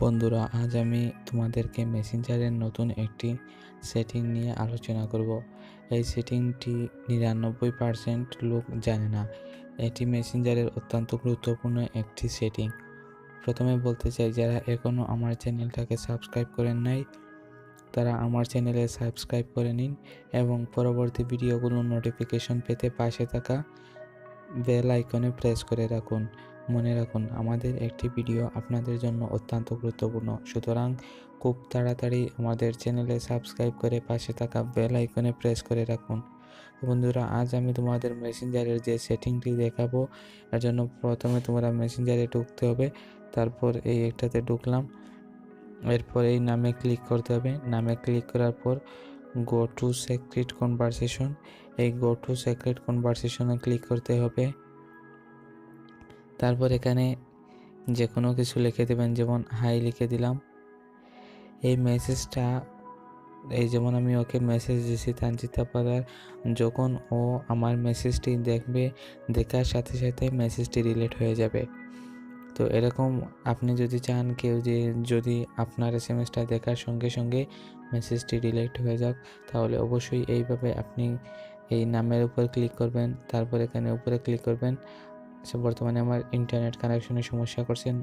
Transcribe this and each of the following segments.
বন্ধুরা, আজ আমি তোমাদেরকে মেসেঞ্জারের নতুন একটি সেটিং নিয়ে আলোচনা করব। এই সেটিংটি 99% লোক জানে না। এটি মেসেঞ্জারের অত্যন্ত গুরুত্বপূর্ণ একটি সেটিং। প্রথমে বলতে চাই, যারা এখনও আমার চ্যানেলটাকে সাবস্ক্রাইব করেন নাই তারা আমার চ্যানেলে সাবস্ক্রাইব করে নিন এবং পরবর্তী ভিডিওগুলোর নোটিফিকেশন পেতে পাশে থাকা বেল আইকনে প্রেস করে রাখুন। মনে রাখুন, আমাদের একটি ভিডিও আপনাদের জন্য অত্যন্ত গুরুত্বপূর্ণ, সুতরাং খুব তাড়াতাড়ি আমাদের চ্যানেলে সাবস্ক্রাইব করে পাশে থাকা বেল আইকনে প্রেস করে রাখুন। বন্ধুরা, আজ আমি তোমাদের মেসেঞ্জারের যে সেটিংটি দেখাবো, এর জন্য প্রথমে তোমরা মেসেঞ্জারে ঢুকতে হবে। তারপর এই একটাতে ঢুকলাম, এরপর এই নামে ক্লিক করতে হবে। নামে ক্লিক করার পর গো টু সিক্রেট কনভারসেশন, এই গো টু সিক্রেট কনভারসেশনে ক্লিক করতে হবে। তারপর এখানে যে কোনো কিছু লিখে দেবেন, যেমন হাই লিখে দিলাম। এই মেসেজটা, এই যেমন আমি ওকে মেসেজ দিয়েছি তানজিতা পাদার, যখন ও আমার মেসেজটি দেখবে, দেখার সাথে সাথে মেসেজটি ডিলিট হয়ে যাবে। তো এরকম আপনি যদি চান কেউ যে যদি আপনার এসএমএসটা দেখার সঙ্গে সঙ্গে মেসেজটি ডিলিট হয়ে যাক, তাহলে অবশ্যই এইভাবে আপনি এই নামের উপর ক্লিক করবেন। তারপর এখানে উপরে ক্লিক করবেন। বর্তমানে আমার ইন্টারনেট কানেকশনের সমস্যা করছেন,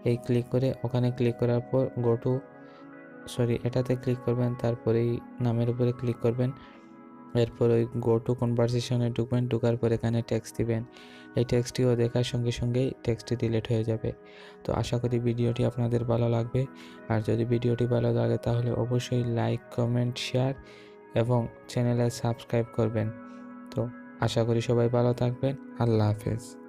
এই ক্লিক করে ওখানে ক্লিক করার পর এটাতে ক্লিক করবেন। তারপর এই নামের উপরে ক্লিক করবেন। এরপর ওই গো টু কনভারসেশনে ঢুকবেন। ঢোকার পর এখানে টেক্সট দিবেন। এই টেক্সটটিও দেখার সঙ্গে সঙ্গেই টেক্সটটি ডিলিট হয়ে যাবে। তো আশা করি ভিডিওটি আপনাদের ভালো লাগবে। আর যদি ভিডিওটি ভালো লাগে তাহলে অবশ্যই লাইক, কমেন্ট, শেয়ার এবং চ্যানেলে সাবস্ক্রাইব করবেন। তো আশা করি সবাই ভালো থাকবেন। আল্লাহ হাফেজ।